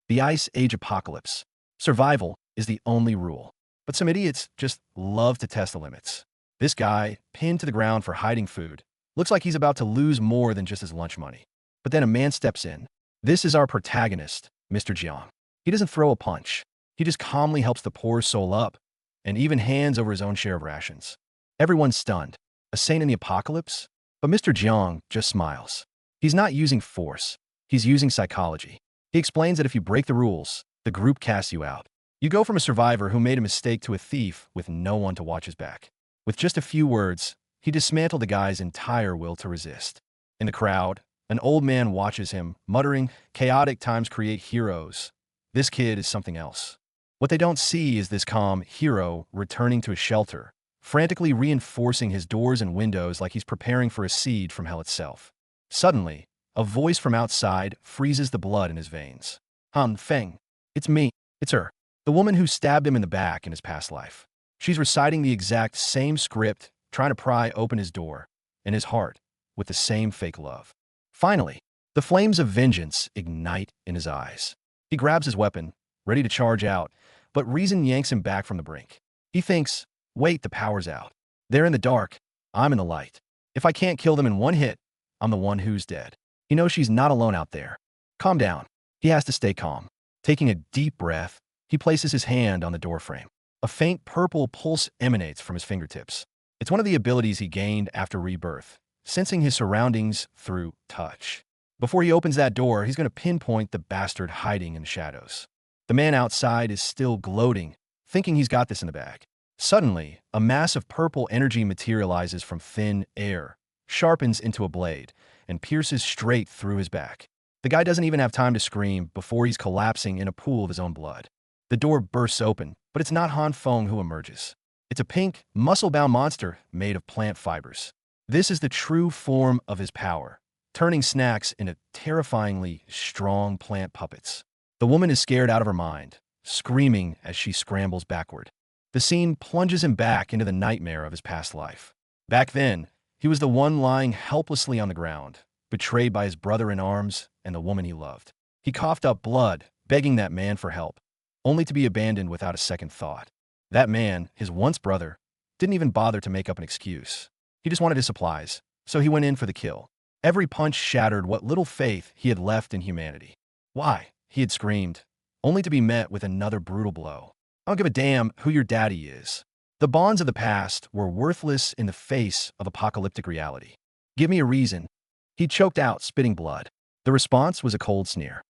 The Ice Age apocalypse. Survival is the only rule. But some idiots just love to test the limits. This guy, pinned to the ground for hiding food, looks like he's about to lose more than just his lunch money. But then a man steps in. This is our protagonist, Mr. Jiang. He doesn't throw a punch. He just calmly helps the poor soul up, and even hands over his own share of rations. Everyone's stunned. A saint in the apocalypse? But Mr. Jiang just smiles. He's not using force. He's using psychology. He explains that if you break the rules, the group casts you out. You go from a survivor who made a mistake to a thief with no one to watch his back. With just a few words, he dismantled the guy's entire will to resist. In the crowd, an old man watches him, muttering, "Chaotic times create heroes. This kid is something else." What they don't see is this calm hero returning to his shelter, frantically reinforcing his doors and windows like he's preparing for a siege from hell itself. Suddenly, a voice from outside freezes the blood in his veins. "Han Feng. It's me. It's her. The woman who stabbed him in the back in his past life." She's reciting the exact same script, trying to pry open his door, and his heart, with the same fake love. Finally, the flames of vengeance ignite in his eyes. He grabs his weapon, ready to charge out, but reason yanks him back from the brink. He thinks, wait, the power's out. They're in the dark. I'm in the light. If I can't kill them in one hit, I'm the one who's dead. He knows she's not alone out there. Calm down. He has to stay calm. Taking a deep breath, he places his hand on the doorframe. A faint purple pulse emanates from his fingertips. It's one of the abilities he gained after rebirth, sensing his surroundings through touch. Before he opens that door, he's going to pinpoint the bastard hiding in the shadows. The man outside is still gloating, thinking he's got this in the bag. Suddenly, a mass of purple energy materializes from thin air, sharpens into a blade, and pierces straight through his back. The guy doesn't even have time to scream before he's collapsing in a pool of his own blood. The door bursts open, but it's not Han Feng who emerges. It's a pink, muscle-bound monster made of plant fibers. This is the true form of his power, turning snacks into terrifyingly strong plant puppets. The woman is scared out of her mind, screaming as she scrambles backward. The scene plunges him back into the nightmare of his past life. Back then, he was the one lying helplessly on the ground, betrayed by his brother in arms and the woman he loved. He coughed up blood, begging that man for help, only to be abandoned without a second thought. That man, his once brother, didn't even bother to make up an excuse. He just wanted his supplies, so he went in for the kill. Every punch shattered what little faith he had left in humanity. "Why?" he had screamed, only to be met with another brutal blow. "I don't give a damn who your daddy is." The bonds of the past were worthless in the face of apocalyptic reality. "Give me a reason." He choked out, spitting blood. The response was a cold sneer.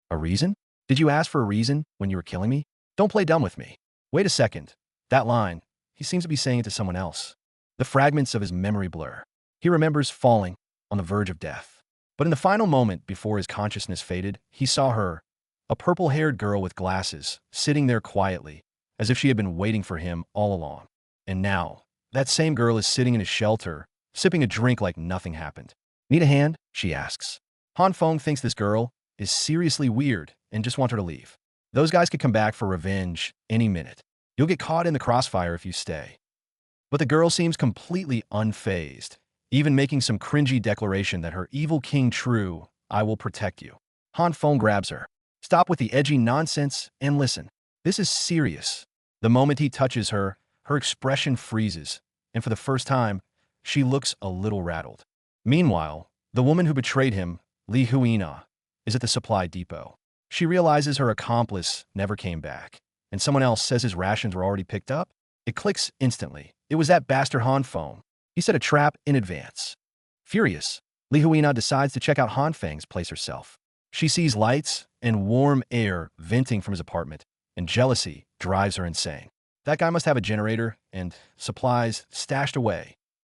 "A reason? Did you ask for a reason when you were killing me? Don't play dumb with me." Wait a second. That line, he seems to be saying it to someone else. The fragments of his memory blur. He remembers falling on the verge of death. But in the final moment before his consciousness faded, he saw her, a purple-haired girl with glasses, sitting there quietly, as if she had been waiting for him all along. And now, that same girl is sitting in his shelter, sipping a drink like nothing happened. "Need a hand?" she asks. Han Feng thinks this girl is seriously weird and just wants her to leave. Those guys could come back for revenge any minute. You'll get caught in the crossfire if you stay. But the girl seems completely unfazed, even making some cringy declaration that her evil king true, "I will protect you." Han Feng grabs her. "Stop with the edgy nonsense and listen. This is serious." The moment he touches her, her expression freezes, and for the first time, she looks a little rattled. Meanwhile, the woman who betrayed him, Li Huina, is at the supply depot. She realizes her accomplice never came back, and someone else says his rations were already picked up. It clicks instantly. It was that bastard Han Feng. He set a trap in advance. Furious, Li Huina decides to check out Han Feng's place herself. She sees lights and warm air venting from his apartment, and jealousy drives her insane. That guy must have a generator and supplies stashed away.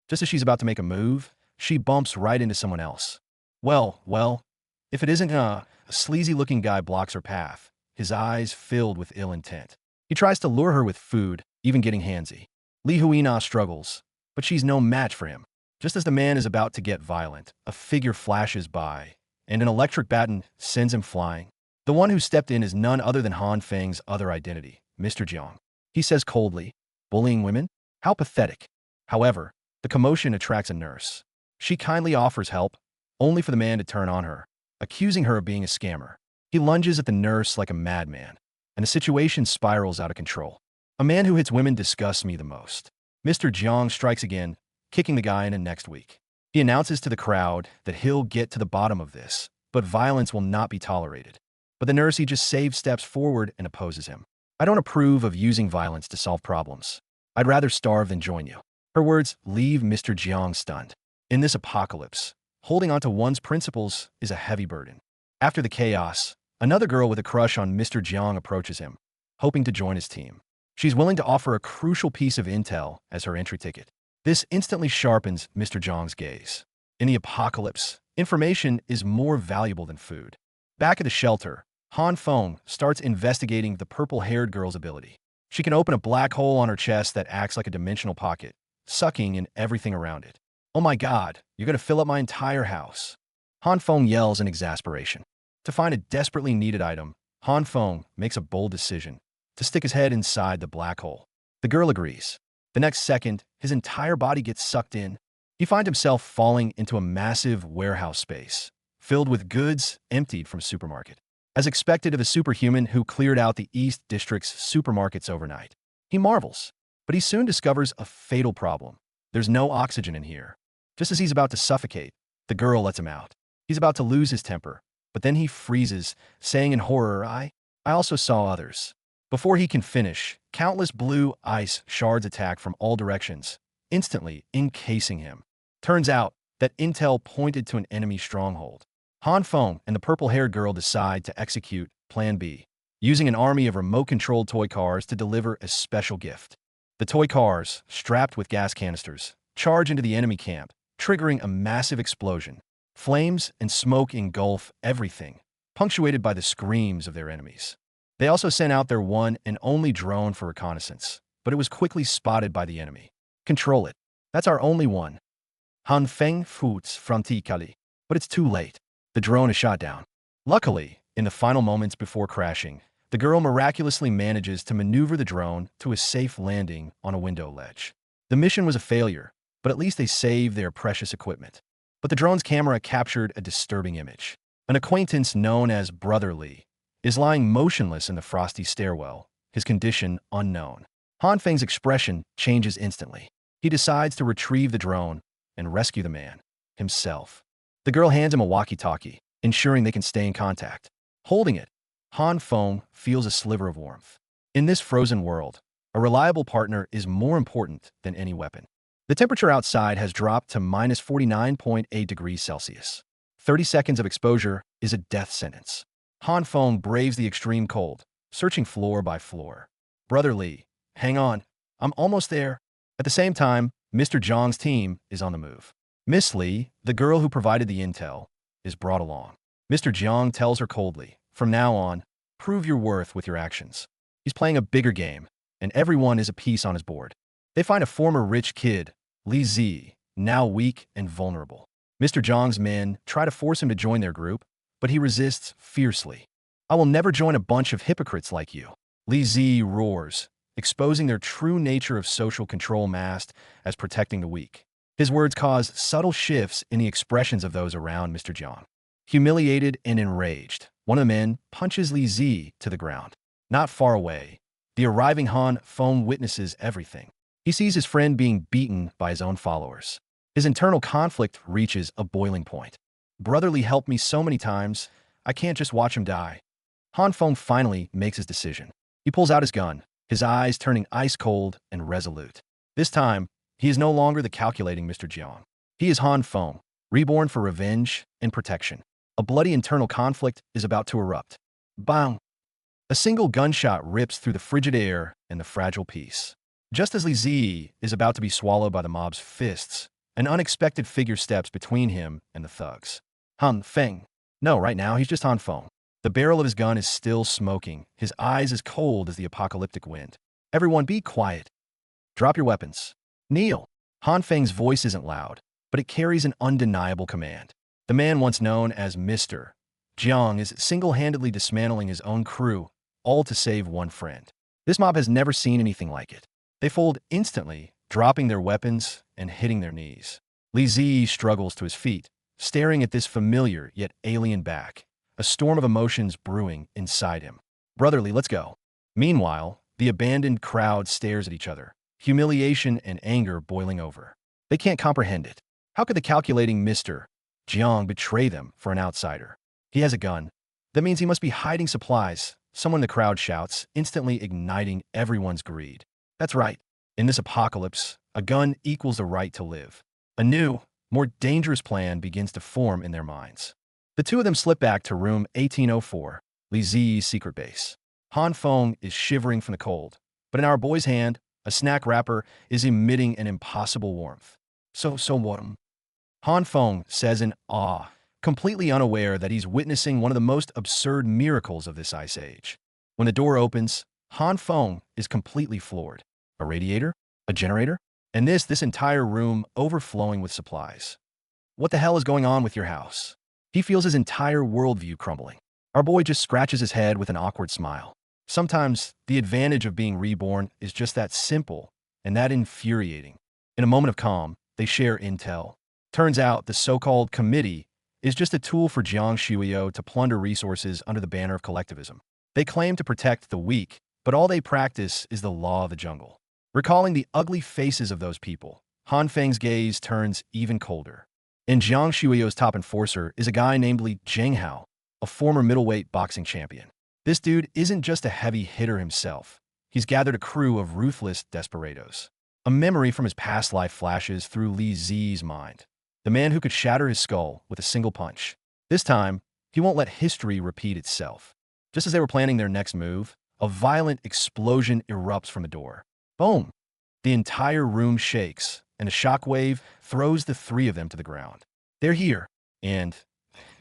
Just as she's about to make a move, she bumps right into someone else. Well, if it isn't a sleazy-looking guy blocks her path, his eyes filled with ill intent. He tries to lure her with food, even getting handsy. Li Huina struggles, but she's no match for him. Just as the man is about to get violent, a figure flashes by, and an electric baton sends him flying. The one who stepped in is none other than Han Feng's other identity, Mr. Jiang. He says coldly, "Bullying women? How pathetic." However, the commotion attracts a nurse. She kindly offers help, only for the man to turn on her, accusing her of being a scammer. He lunges at the nurse like a madman, and the situation spirals out of control. A man who hits women disgusts me the most. Mr. Jiang strikes again, kicking the guy in the next week. He announces to the crowd that he'll get to the bottom of this, but violence will not be tolerated. But the nurse, he just saves steps forward and opposes him. I don't approve of using violence to solve problems. I'd rather starve than join you. Her words leave Mr. Jiang stunned. In this apocalypse, holding on to one's principles is a heavy burden. After the chaos, another girl with a crush on Mr. Jiang approaches him, hoping to join his team. She's willing to offer a crucial piece of intel as her entry ticket. This instantly sharpens Mr. Jiang's gaze. In the apocalypse, information is more valuable than food. Back at the shelter, Han Feng starts investigating the purple-haired girl's ability. She can open a black hole on her chest that acts like a dimensional pocket, sucking in everything around it. Oh my god, you're going to fill up my entire house. Han Feng yells in exasperation. To find a desperately needed item, Han Feng makes a bold decision to stick his head inside the black hole. The girl agrees. The next second, his entire body gets sucked in. He finds himself falling into a massive warehouse space, filled with goods emptied from a supermarket. As expected of a superhuman who cleared out the East District's supermarkets overnight, he marvels. But he soon discovers a fatal problem. There's no oxygen in here. Just as he's about to suffocate, the girl lets him out. He's about to lose his temper, but then he freezes, saying in horror, I also saw others. Before he can finish, countless blue ice shards attack from all directions, instantly encasing him. Turns out that intel pointed to an enemy stronghold. Han Feng and the purple-haired girl decide to execute Plan B, using an army of remote-controlled toy cars to deliver a special gift. The toy cars, strapped with gas canisters, charge into the enemy camp, triggering a massive explosion. Flames and smoke engulf everything, punctuated by the screams of their enemies. They also sent out their one and only drone for reconnaissance, but it was quickly spotted by the enemy. Control it. That's our only one. Han Feng foots frantically, but it's too late. The drone is shot down. Luckily, in the final moments before crashing, the girl miraculously manages to maneuver the drone to a safe landing on a window ledge. The mission was a failure, but at least they saved their precious equipment. But the drone's camera captured a disturbing image. An acquaintance known as Brother Lee is lying motionless in the frosty stairwell, his condition unknown. Han Feng's expression changes instantly. He decides to retrieve the drone and rescue the man himself. The girl hands him a walkie-talkie, ensuring they can stay in contact. Holding it, Han Feng feels a sliver of warmth. In this frozen world, a reliable partner is more important than any weapon. The temperature outside has dropped to minus 49.8 degrees Celsius. 30 seconds of exposure is a death sentence. Han Feng braves the extreme cold, searching floor by floor. Brother Lee, hang on, I'm almost there. At the same time, Mr. Jiang's team is on the move. Miss Lee, the girl who provided the intel, is brought along. Mr. Jiang tells her coldly, from now on, prove your worth with your actions. He's playing a bigger game, and everyone is a piece on his board. They find a former rich kid, Li Zi, now weak and vulnerable. Mr. Jiang's men try to force him to join their group, but he resists fiercely. I will never join a bunch of hypocrites like you. Li Zi roars, exposing their true nature of social control masked as protecting the weak. His words cause subtle shifts in the expressions of those around Mr. Jiang. Humiliated and enraged, one of the men punches Li Zi to the ground. Not far away, the arriving Han Feng witnesses everything. He sees his friend being beaten by his own followers. His internal conflict reaches a boiling point. Brother Lee helped me so many times, I can't just watch him die. Han Feng finally makes his decision. He pulls out his gun, his eyes turning ice cold and resolute. This time, he is no longer the calculating Mr. Jiang. He is Han Feng, reborn for revenge and protection. A bloody internal conflict is about to erupt. Bang! A single gunshot rips through the frigid air and the fragile peace. Just as Li Zi is about to be swallowed by the mob's fists, an unexpected figure steps between him and the thugs. Han Feng. No, right now, he's just Han Feng. The barrel of his gun is still smoking, his eyes as cold as the apocalyptic wind. Everyone be quiet. Drop your weapons. Kneel. Han Feng's voice isn't loud, but it carries an undeniable command. The man once known as Mr. Jiang is single-handedly dismantling his own crew, all to save one friend. This mob has never seen anything like it. They fold instantly, dropping their weapons and hitting their knees. Li Zi struggles to his feet, staring at this familiar yet alien back, a storm of emotions brewing inside him. Brotherly, let's go. Meanwhile, the abandoned crowd stares at each other, humiliation and anger boiling over. They can't comprehend it. How could the calculating Mr. Jiang betray them for an outsider? He has a gun. That means he must be hiding supplies, someone in the crowd shouts, instantly igniting everyone's greed. That's right. In this apocalypse, a gun equals the right to live. A new, more dangerous plan begins to form in their minds. The two of them slip back to room 1804, Li Zi's secret base. Han Feng is shivering from the cold, but in our boy's hand, a snack wrapper is emitting an impossible warmth. So what? Han Feng says in awe, completely unaware that he's witnessing one of the most absurd miracles of this ice age. When the door opens, Han Feng is completely floored. A radiator? A generator? And this entire room overflowing with supplies. What the hell is going on with your house? He feels his entire worldview crumbling. Our boy just scratches his head with an awkward smile. Sometimes, the advantage of being reborn is just that simple and that infuriating. In a moment of calm, they share intel. Turns out the so-called committee is just a tool for Jiang Shuyo to plunder resources under the banner of collectivism. They claim to protect the weak, but all they practice is the law of the jungle. Recalling the ugly faces of those people, Han Feng's gaze turns even colder. In Jiang Shuyo's top enforcer is a guy named Li Zhenghao, a former middleweight boxing champion. This dude isn't just a heavy hitter himself. He's gathered a crew of ruthless desperados. A memory from his past life flashes through Li Zi's mind. The man who could shatter his skull with a single punch. This time, he won't let history repeat itself. Just as they were planning their next move, a violent explosion erupts from the door. Boom! The entire room shakes, and a shockwave throws the three of them to the ground. They're here, and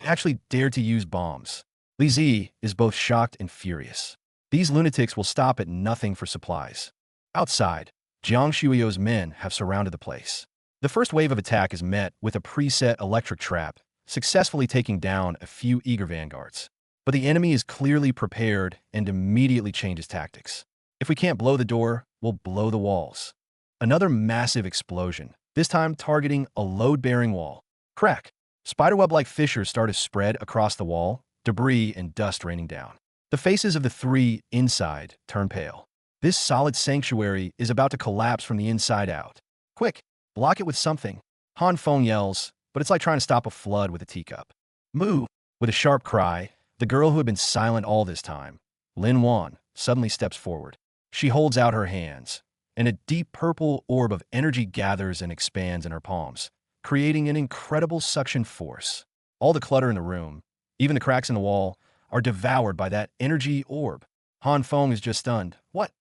actually dare to use bombs. Li Zi is both shocked and furious. These lunatics will stop at nothing for supplies. Outside, Jiang Shuyo's men have surrounded the place. The first wave of attack is met with a preset electric trap, successfully taking down a few eager vanguards. But the enemy is clearly prepared and immediately changes tactics. If we can't blow the door, we'll blow the walls. Another massive explosion, this time targeting a load-bearing wall. Crack! Spiderweb-like fissures start to spread across the wall, debris and dust raining down. The faces of the three inside turn pale. This solid sanctuary is about to collapse from the inside out. Quick, block it with something. Han Feng yells, but it's like trying to stop a flood with a teacup. Moo! With a sharp cry, the girl who had been silent all this time, Lin Wan, suddenly steps forward. She holds out her hands, and a deep purple orb of energy gathers and expands in her palms, creating an incredible suction force. All the clutter in the room, even the cracks in the wall, are devoured by that energy orb. Han Feng is just stunned. What?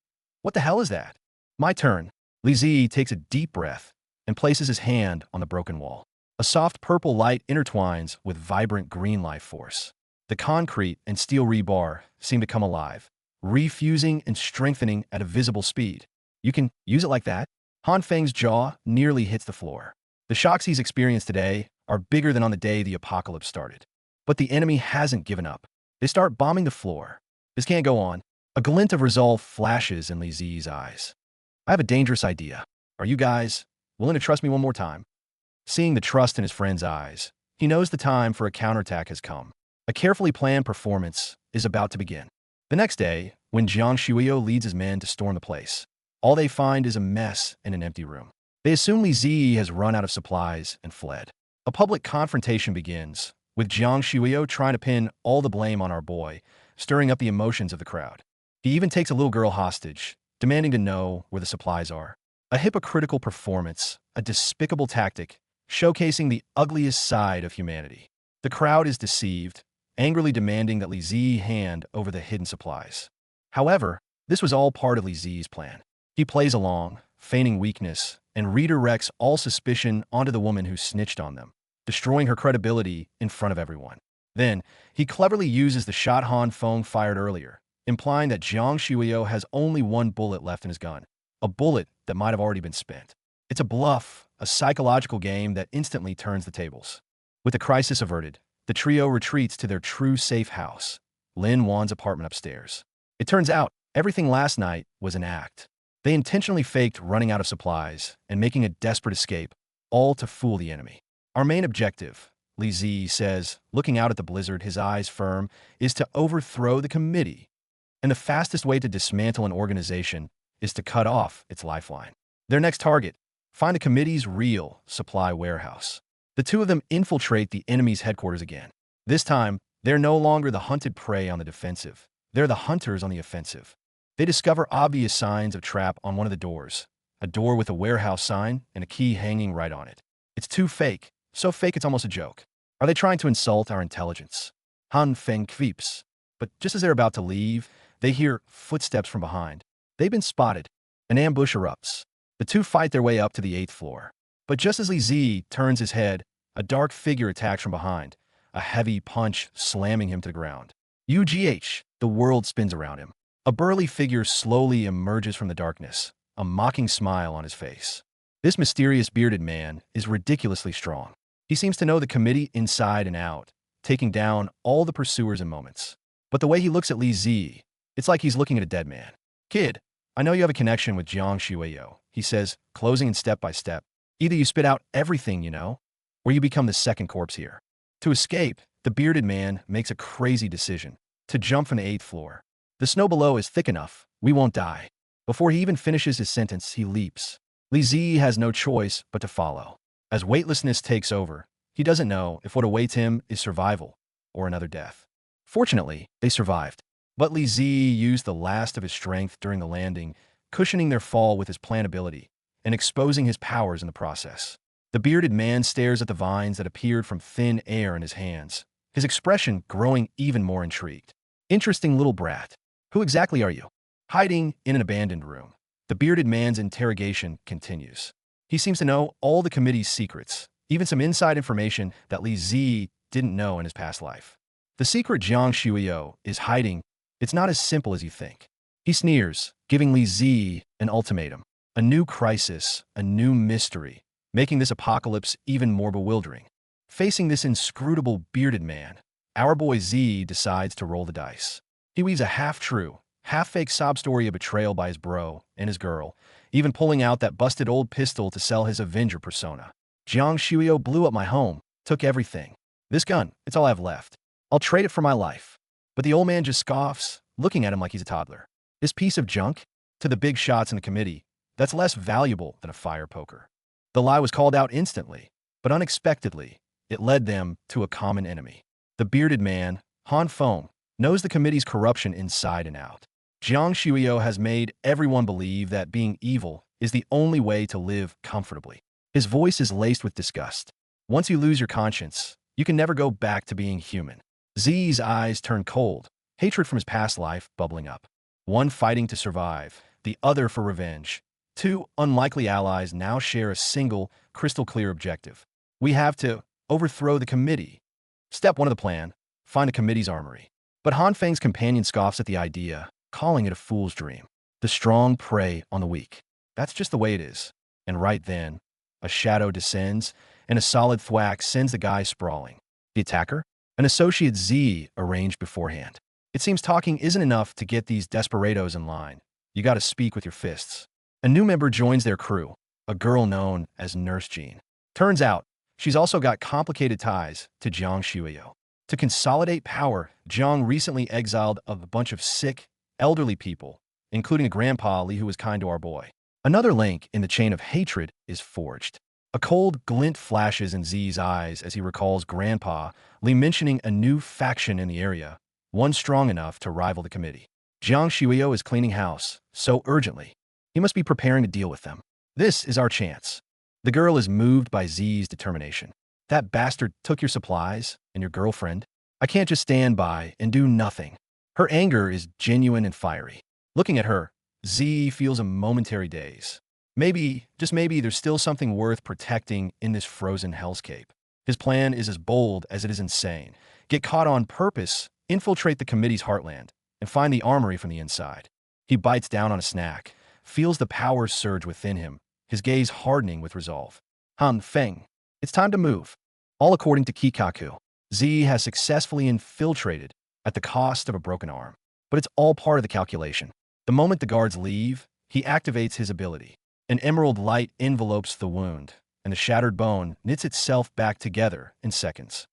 What the hell is that? My turn. Li Zi takes a deep breath and places his hand on the broken wall. A soft purple light intertwines with vibrant green life force. The concrete and steel rebar seem to come alive, refusing and strengthening at a visible speed. You can use it like that? Han Feng's jaw nearly hits the floor. The shocks he's experienced today are bigger than on the day the apocalypse started. But the enemy hasn't given up. They start bombing the floor. This can't go on. A glint of resolve flashes in Li Zi's eyes. I have a dangerous idea. Are you guys willing to trust me one more time? Seeing the trust in his friend's eyes, he knows the time for a counterattack has come. A carefully planned performance is about to begin. The next day, when Jiang Shuyo leads his men to storm the place, all they find is a mess in an empty room. They assume Li Zi has run out of supplies and fled. A public confrontation begins, with Jiang Shuyo trying to pin all the blame on our boy, stirring up the emotions of the crowd. He even takes a little girl hostage, demanding to know where the supplies are. A hypocritical performance, a despicable tactic, showcasing the ugliest side of humanity. The crowd is deceived, angrily demanding that Li Zi hand over the hidden supplies. However, this was all part of Li Zi's plan. He plays along, feigning weakness, and redirects all suspicion onto the woman who snitched on them, destroying her credibility in front of everyone. Then, he cleverly uses the shot Han Feng fired earlier, implying that Jiang Shuyo has only one bullet left in his gun, a bullet that might have already been spent. It's a bluff, a psychological game that instantly turns the tables. With the crisis averted, the trio retreats to their true safe house, Lin Wan's apartment upstairs. It turns out, everything last night was an act. They intentionally faked running out of supplies and making a desperate escape, all to fool the enemy. Our main objective, Li Zi says, looking out at the blizzard, his eyes firm, is to overthrow the committee. And the fastest way to dismantle an organization is to cut off its lifeline. Their next target, find the committee's real supply warehouse. The two of them infiltrate the enemy's headquarters again. This time, they're no longer the hunted prey on the defensive. They're the hunters on the offensive. They discover obvious signs of trap on one of the doors, a door with a warehouse sign and a key hanging right on it. It's too fake, so fake it's almost a joke. Are they trying to insult our intelligence? Han Feng creeps. But just as they're about to leave, they hear footsteps from behind. They've been spotted. An ambush erupts. The two fight their way up to the 8th floor. But just as Li Zi turns his head, a dark figure attacks from behind, a heavy punch slamming him to the ground. UGH, the world spins around him. A burly figure slowly emerges from the darkness, a mocking smile on his face. This mysterious bearded man is ridiculously strong. He seems to know the committee inside and out, taking down all the pursuers in moments. But the way he looks at Li Zi, it's like he's looking at a dead man. Kid, I know you have a connection with Jiang Shuiyo, he says, closing in step by step. Either you spit out everything you know, or you become the second corpse here. To escape, the bearded man makes a crazy decision, to jump from the 8th floor. The snow below is thick enough, we won't die. Before he even finishes his sentence, he leaps. Li Zi has no choice but to follow. As weightlessness takes over, he doesn't know if what awaits him is survival or another death. Fortunately, they survived. But Li Zi used the last of his strength during the landing, cushioning their fall with his plant ability and exposing his powers in the process. The bearded man stares at the vines that appeared from thin air in his hands, his expression growing even more intrigued. Interesting little brat. Who exactly are you? Hiding in an abandoned room. The bearded man's interrogation continues. He seems to know all the committee's secrets, even some inside information that Li Zi didn't know in his past life. The secret Jiang Shuiyo is hiding. It's not as simple as you think. He sneers, giving Li Zi an ultimatum. A new crisis, a new mystery, making this apocalypse even more bewildering. Facing this inscrutable bearded man, our boy Z decides to roll the dice. He weaves a half-true, half-fake sob story of betrayal by his bro and his girl, even pulling out that busted old pistol to sell his Avenger persona. Jiang Shuiyo blew up my home, took everything. This gun, it's all I have left. I'll trade it for my life. But the old man just scoffs, looking at him like he's a toddler. This piece of junk? To the big shots in the committee, that's less valuable than a fire poker. The lie was called out instantly, but unexpectedly, it led them to a common enemy. The bearded man, Han Feng, knows the committee's corruption inside and out. Jiang Shuiyo has made everyone believe that being evil is the only way to live comfortably. His voice is laced with disgust. Once you lose your conscience, you can never go back to being human. Z's eyes turn cold, hatred from his past life bubbling up. One fighting to survive, the other for revenge. Two unlikely allies now share a single, crystal-clear objective. We have to overthrow the committee. Step 1 of the plan, find the committee's armory. But Han Feng's companion scoffs at the idea, calling it a fool's dream. The strong prey on the weak. That's just the way it is. And right then, a shadow descends, and a solid thwack sends the guy sprawling. The attacker? An associate Z arranged beforehand. It seems talking isn't enough to get these desperados in line. You gotta speak with your fists. A new member joins their crew, a girl known as Nurse Jean. Turns out, she's also got complicated ties to Jiang Shuiyo. To consolidate power, Jiang recently exiled a bunch of sick, elderly people, including a grandpa Li who was kind to our boy. Another link in the chain of hatred is forged. A cold glint flashes in Z's eyes as he recalls Grandpa Li mentioning a new faction in the area, one strong enough to rival the committee. Jiang Shuiyo is cleaning house, so urgently. He must be preparing to deal with them. This is our chance. The girl is moved by Z's determination. That bastard took your supplies and your girlfriend. I can't just stand by and do nothing. Her anger is genuine and fiery. Looking at her, Z feels a momentary daze. Maybe, just maybe, there's still something worth protecting in this frozen hellscape. His plan is as bold as it is insane. Get caught on purpose, infiltrate the committee's heartland, and find the armory from the inside. He bites down on a snack, feels the power surge within him, his gaze hardening with resolve. Han Feng, it's time to move. All according to Kikaku. Z has successfully infiltrated at the cost of a broken arm. But it's all part of the calculation. The moment the guards leave, he activates his ability. An emerald light envelopes the wound, and the shattered bone knits itself back together in seconds.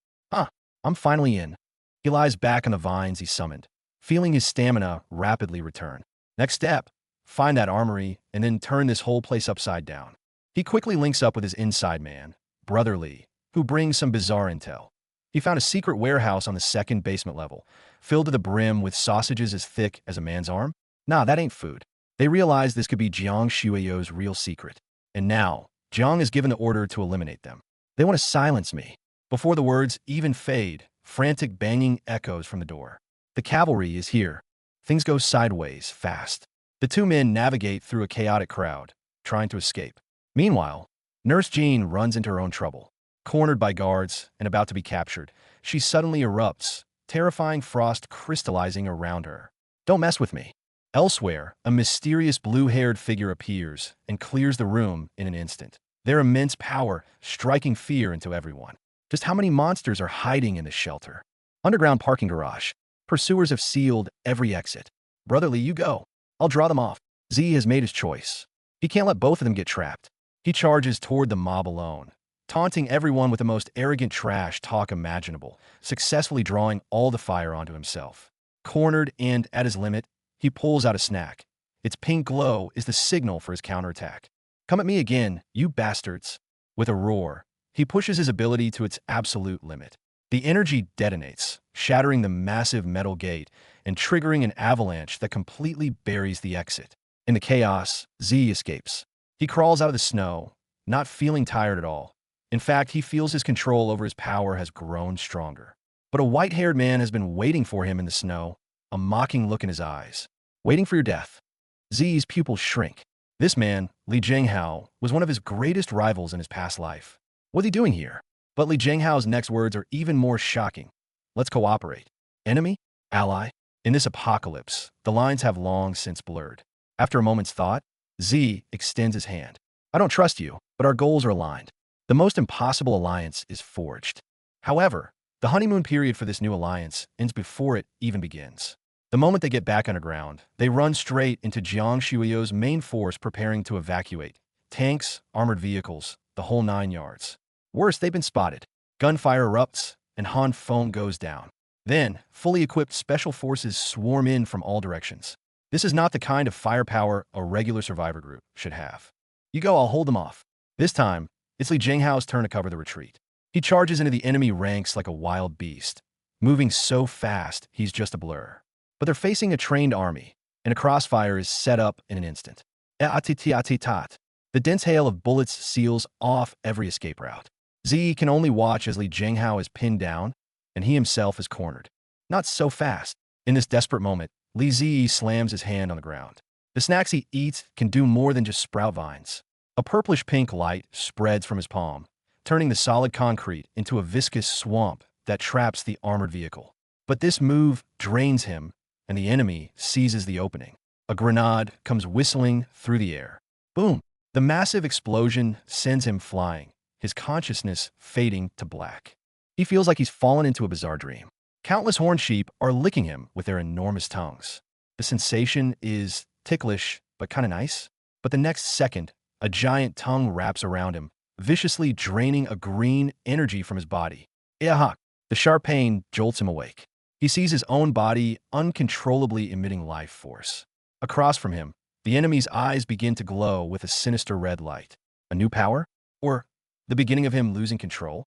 I'm finally in. He lies back on the vines he summoned, feeling his stamina rapidly return. Next step, find that armory and then turn this whole place upside down. He quickly links up with his inside man, Brother Lee, who brings some bizarre intel. He found a secret warehouse on the second basement level, filled to the brim with sausages as thick as a man's arm. Nah, that ain't food. They realized this could be Jiang Shuiyo's real secret. And now, Jiang has given the order to eliminate them. They want to silence me. Before the words even fade, frantic banging echoes from the door. The cavalry is here. Things go sideways, fast. The two men navigate through a chaotic crowd, trying to escape. Meanwhile, Nurse Jean runs into her own trouble. Cornered by guards and about to be captured, she suddenly erupts, terrifying frost crystallizing around her. Don't mess with me. Elsewhere, a mysterious blue-haired figure appears and clears the room in an instant. Their immense power striking fear into everyone. Just how many monsters are hiding in this shelter? Underground parking garage. Pursuers have sealed every exit. Brotherly, you go. I'll draw them off. Z has made his choice. He can't let both of them get trapped. He charges toward the mob alone, taunting everyone with the most arrogant trash talk imaginable, successfully drawing all the fire onto himself. Cornered and at his limit, he pulls out a snack. Its pink glow is the signal for his counterattack. Come at me again, you bastards. With a roar, he pushes his ability to its absolute limit. The energy detonates, shattering the massive metal gate and triggering an avalanche that completely buries the exit. In the chaos, Z escapes. He crawls out of the snow, not feeling tired at all. In fact, he feels his control over his power has grown stronger. But a white-haired man has been waiting for him in the snow, a mocking look in his eyes. Waiting for your death. Z's pupils shrink. This man, Li Jinghao, was one of his greatest rivals in his past life. What's he doing here? But Li Jinghao's next words are even more shocking. Let's cooperate. Enemy? Ally? In this apocalypse, the lines have long since blurred. After a moment's thought, Z extends his hand. I don't trust you, but our goals are aligned. The most impossible alliance is forged. However, the honeymoon period for this new alliance ends before it even begins. The moment they get back underground, they run straight into Jiang Shuiyo's main force preparing to evacuate. Tanks, armored vehicles, the whole 9 yards. Worse, they've been spotted. Gunfire erupts, and Han foam goes down. Then, fully equipped special forces swarm in from all directions. This is not the kind of firepower a regular survivor group should have. You go, I'll hold them off. This time, it's Li Jinghao's turn to cover the retreat. He charges into the enemy ranks like a wild beast, moving so fast he's just a blur. But they're facing a trained army, and a crossfire is set up in an instant. The dense hail of bullets seals off every escape route. Z can only watch as Li Jinghao is pinned down, and he himself is cornered. Not so fast. In this desperate moment, Li Zi slams his hand on the ground. The snacks he eats can do more than just sprout vines. A purplish-pink light spreads from his palm, turning the solid concrete into a viscous swamp that traps the armored vehicle. But this move drains him, and the enemy seizes the opening. A grenade comes whistling through the air. Boom! The massive explosion sends him flying, his consciousness fading to black. He feels like he's fallen into a bizarre dream. Countless horned sheep are licking him with their enormous tongues. The sensation is ticklish, but kind of nice. But the next second, a giant tongue wraps around him, viciously draining a green energy from his body. Yahak! The sharp pain jolts him awake. He sees his own body uncontrollably emitting life force. Across from him, the enemy's eyes begin to glow with a sinister red light. A new power? Or the beginning of him losing control?